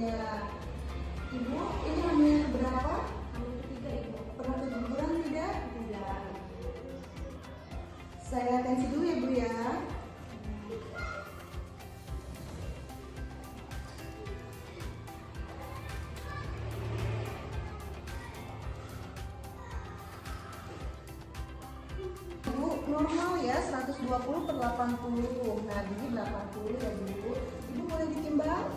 Ya. Ibu, ini hamil berapa? Hamil ketiga ibu. Pernah keguguran tidak? Tidak. Saya tensi dulu ya Bu ya. Bu, normal ya 120/80. Nah, jadi 80 ya Bu. Ibu boleh ditimbang?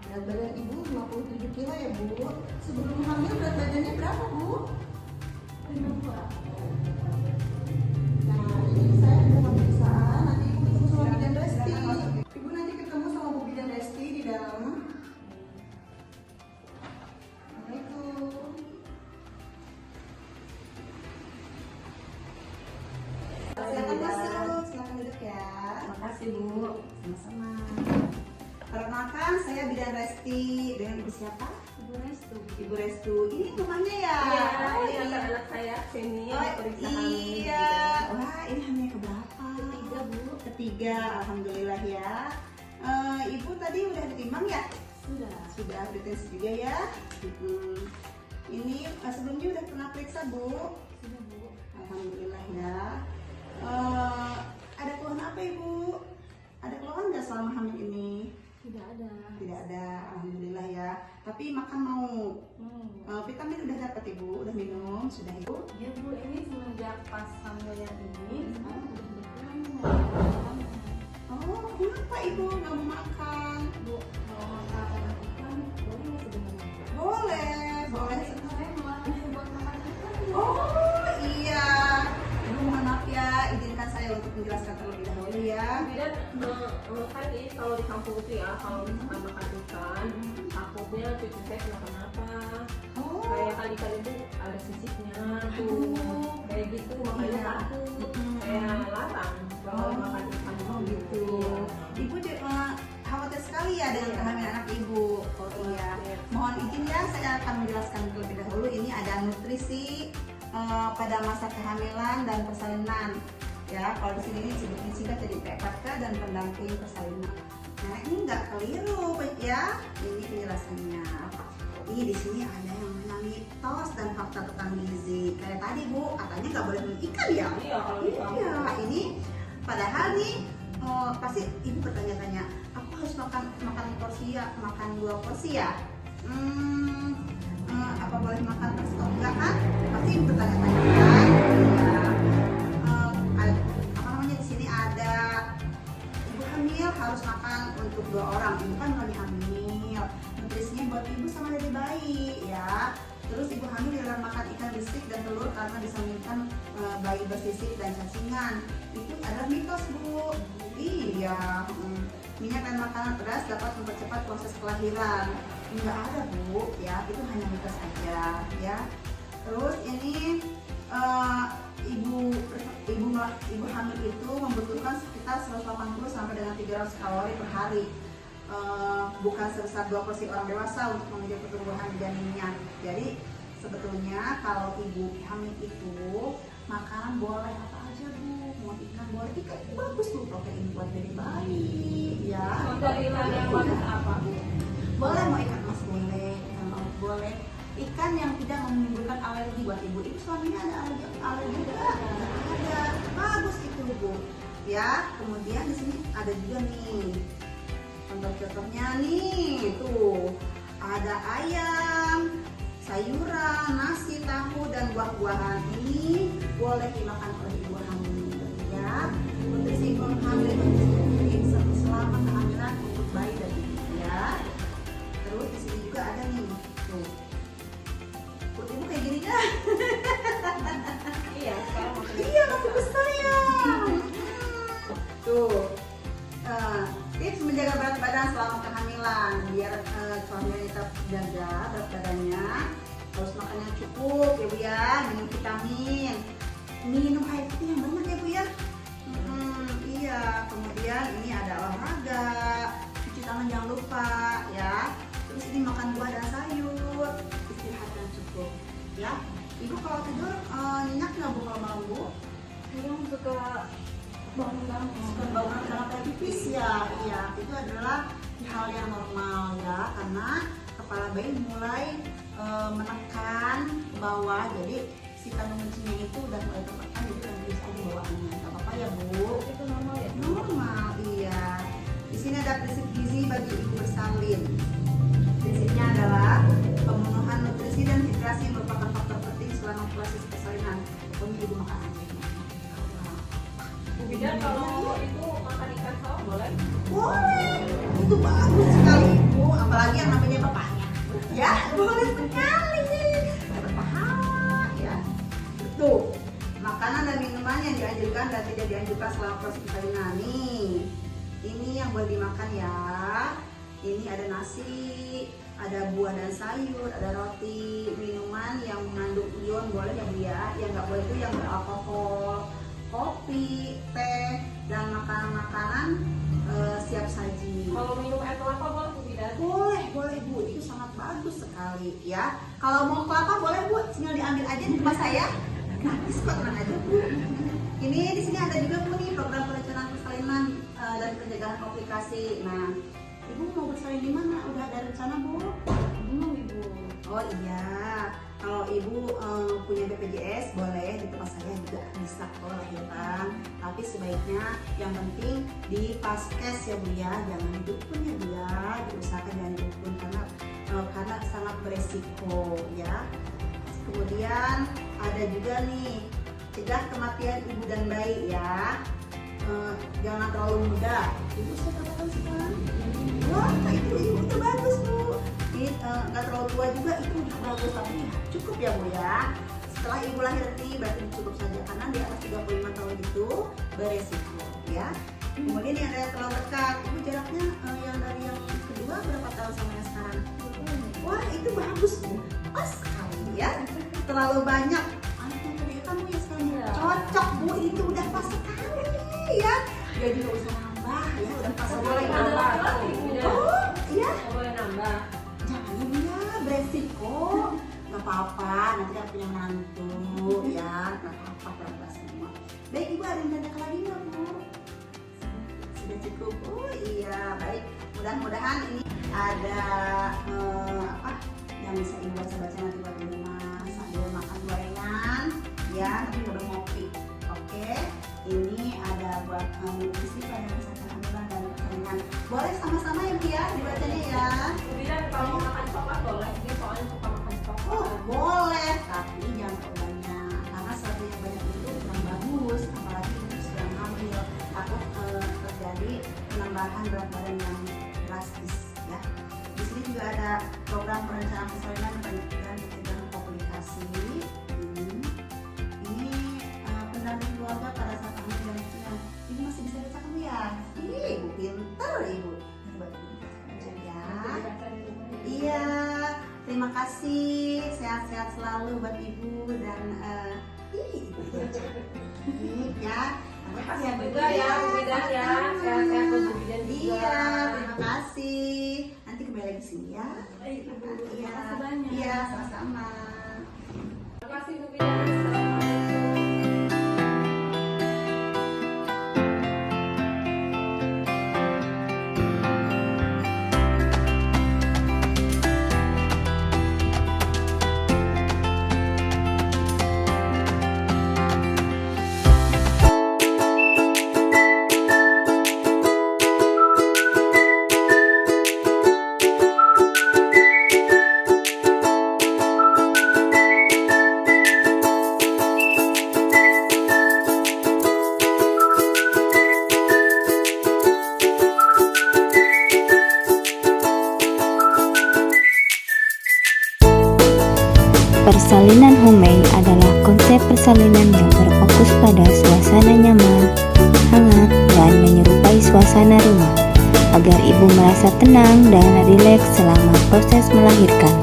Berat badan Ibu 57 kilo ya Bu. Sebelum hamil berat badannya berapa Bu? 52. Nah, ini saya ada pemeriksaan. Nanti Ibu ketemu sama Bidan Resti. Ibu nanti ketemu sama Bu Bidan Resti di dalam. Assalamualaikum. Silakan masuk, silakan duduk ya. Makasih Bu. Sama-sama. Perkenalkan, saya Bidan Resti. Dengan Ibu siapa? Ibu Restu. Ibu Restu. Ini rumahnya ya? Iya, Oh, ini anak-anak saya sini Oh, periksa hamil. iya. Wah, ini hamil keberapa? Ketiga Bu. Ketiga, alhamdulillah ya. Ibu tadi udah ditimbang ya? Sudah. Sudah dites juga ya. Ini sebelumnya udah pernah periksa Bu? Sudah Bu. Alhamdulillah ya. Ada keluhan apa Ibu? Ada keluhan nggak selama hamil ini? Tidak ada. Tidak ada, alhamdulillah ya. Tapi makan mau? Vitamin udah dapat Ibu? Udah minum? Sudah Ibu? Ya Bu, ini semenjak pas hamil yang ini sekarang udah berkurang. Oh, kenapa Ibu nggak mau makan? Bu, mau makan ikan boleh nggak sebenarnya? Boleh, boleh. Saya malah buat makan ikan. Oh iya, Ibu mohon maaf ya, izinkan saya untuk menjelaskan terlebih dahulu ya. Kemudian kan ini kalau di kampung itu ya, kalau misalkan makan ikan, takutnya cucu saya kenapa-napa. Oh, Kayak ikan itu ada sisiknya tuh, kayak gitu makanya Iya. takut. Saya larang kalau makan ikan gitu. Ibu khawatir sekali ya dengan kehamilan anak Ibu. Oh iya, mohon izin ya, saya akan menjelaskan terlebih dahulu. Ini ada nutrisi pada masa kehamilan dan persalinan. Ya, kalau di sini disebutnya singkat jadi PPK dan pendamping persalinan. Nah, ini nggak keliru ya. Ini penjelasannya. Ini di sini ada yang namanya mitos dan fakta tentang gizi. Kayak tadi Bu, katanya nggak boleh minum ikan ya? Iya, kalau di kampung. Iya, ini padahal nih pasti Ibu bertanya-tanya, aku harus makan porsi ya, makan 2 porsi ya? Apa boleh makan terus atau enggak kan? Pasti Ibu bertanya-tanya kan? Ya. Apa namanya di sini ada Ibu hamil harus makan untuk 2 orang. Ibu kan lagi hamil. Nutrisinya buat Ibu sama dari bayi ya. Terus Ibu hamil dilarang makan ikan bisik dan telur karena bisa menyebabkan bayi bersisik dan cacingan. Itu adalah mitos Bu. Iya. Minyak dan makanan pedas dapat mempercepat proses kelahiran. Enggak ada Bu, ya itu hanya mitos aja ya. Terus ini ibu hamil itu membutuhkan sekitar 180 sampai dengan 300 kalori per hari. Bukan sebesar 2 porsi orang dewasa untuk mengejar pertumbuhan janinnya. Jadi sebetulnya kalau ibu hamil itu makanan boleh apa aja Bu, mau ikan boleh, ikan itu bagus tuh protein buat dari bayi ya. Contoh ikan yang bagus apa Bu? Boleh, mau ikan mas boleh, ikan laut boleh, ikan yang tidak menimbulkan alergi buat ibu. Ibu selama ini ada alergi enggak? Ada, bagus itu Bu ya. Kemudian di sini ada juga nih contoh-contohnya nih, tuh ada ayam, sayuran, nasi, tahu, dan buah-buahan. Ini boleh dimakan oleh ibu hamil ya. Nutrisi ibu hamil itu selama kehamilan untuk bayi dan ibu ya. Terus di sini juga ada nih, tuh perut ibu kayak gini kan? Iya, sekarang maksudnya. Iya, masih besar ya. Tuh. Tips menjaga berat badan selama kehamilan biar kehamilan tetap jaga berat badannya, harus makan yang cukup ya Bu ya, minum vitamin, minum air putih yang banyak ya Bu ya. Iya, kemudian ini ada olahraga, cuci tangan jangan lupa ya. Terus ini makan buah dan sayur, istirahat yang cukup ya. Ibu kalau tidur nyenyak nggak Bu kalau malam Bu? Kadang suka bangun-bangun. Bukan bangunan karena kayak pipis ya, iya itu adalah hal yang normal ya, karena kepala bayi mulai menekan ke bawah, jadi si kandung kencingnya itu udah mulai tertekan, jadi bisa aja bawaannya, nggak apa-apa ya Bu. Itu normal ya? Normal, iya. Di sini ada prinsip gizi bagi ibu bersalin. Prinsipnya adalah pemenuhan nutrisi dan hidrasi merupakan faktor penting selama proses persalinan. Pokoknya ibu makan aja. Bu Bidan kalau itu makan ikan saus boleh? Boleh, itu bagus sekali ibu, apalagi yang namanya bapaknya. Ya, boleh sekali. Dapat pahala, ya. Tuh, makanan dan minuman yang dianjurkan dan tidak dianjurkan selama proses persalinan nih. Ini yang boleh dimakan ya. Ini ada nasi, ada buah dan sayur, ada roti, minuman yang mengandung ion boleh ya Bu ya. Yang nggak boleh itu yang beralkohol, kopi, teh, dan makanan-makanan siap saji. Kalau minum air kelapa boleh Bu Bidan? Boleh Bu, itu sangat bagus sekali ya. Kalau mau kelapa boleh Bu, tinggal diambil aja di rumah saya. Gratis kok, tenang aja Bu. Ini di sini ada juga Bu nih program perencanaan persalinan dan pencegahan komplikasi. Nah, Ibu mau bersalin di mana? Udah ada rencana Bu? Belum Ibu. Oh iya, kalau Ibu punya BPJS boleh di tempat saya juga bisa kok lahiran. Tapi sebaiknya yang penting di Paskes ya Bu ya, jangan didukun ya Bu ya, diusahakan jangan didukun karena sangat beresiko ya. Kemudian ada juga nih cegah kematian ibu dan bayi ya. Jangan terlalu muda. Ibu saya berapa tahun sekarang? Wah, itu ibu udah bagus Bu. Nggak terlalu tua juga, itu udah bagus, tapi ya cukup ya Bu ya. Setelah ibu lahir nanti berarti cukup saja, karena di atas 35 tahun itu beresiko ya. Kemudian yang ada terlalu dekat, ibu jaraknya yang dari yang kedua berapa tahun sama yang sekarang? Wah, itu bagus Bu, pas sekali ya. Terlalu banyak anak yang kedua kamu ya sekarang Ya. cocok Bu, itu udah pas sekali ya. Jadi nggak usah nambah ya, udah pas Nggak sekali. boleh nambah tuh, Bu Bidan. Oh iya, Nggak boleh nambah. jangan ya, beresiko. Gak apa-apa, nanti kan punya mantu ya, gak apa-apa pelan-pelan semua. Baik Ibu, ada yang tanyakan lagi nggak Bu? Sudah cukup. Oh iya, baik. Mudah-mudahan ini ada yang bisa Ibu baca-baca nanti buat di rumah sambil makan gorengan ya, nanti udah ngopi. Oke, ini ada buat nutrisi pada kesehatan kandungan dan persalinan. Boleh sama-sama ya Bu ya, dibacanya ya. Bu Bidan kalau makan coklat boleh? Dia soalnya suka makan coklat. Oh boleh, tapi jangan terlalu banyak karena sesuatu yang banyak itu kurang bagus, apalagi untuk sedang hamil, takut terjadi penambahan berat badan yang drastis ya. Di sini juga ada program perencanaan persalinan dan pencegahan komplikasi. Ini pendamping keluarga pada saat hamil dan persalinan. Ini masih bisa baca kamu ya? Ibu pinter Ibu. Coba baca ya. Dibaca di rumah. Iya, terima kasih. Sehat-sehat selalu buat Ibu dan ya. Terima kasih juga ya Bu Bidan ya. Sehat-sehat buat Bu Bidan juga. Iya, terima kasih. Nanti kembali lagi sini ya. Baik, Ibu. Iya, Terima kasih banyak. iya, sama-sama. Terima kasih Bu Bidan. Assalamualaikum. Persalinan homemade adalah konsep persalinan yang berfokus pada suasana nyaman, hangat, dan menyerupai suasana rumah, agar ibu merasa tenang dan rileks selama proses melahirkan.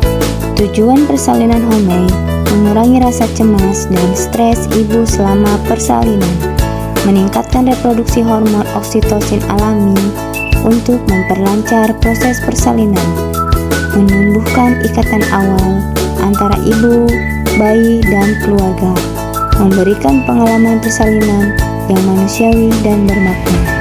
Tujuan persalinan homemade mengurangi rasa cemas dan stres ibu selama persalinan, meningkatkan reproduksi hormon oksitosin alami untuk memperlancar proses persalinan, menumbuhkan ikatan awal antara ibu, bayi, dan keluarga, memberikan pengalaman persalinan yang manusiawi dan bermakna.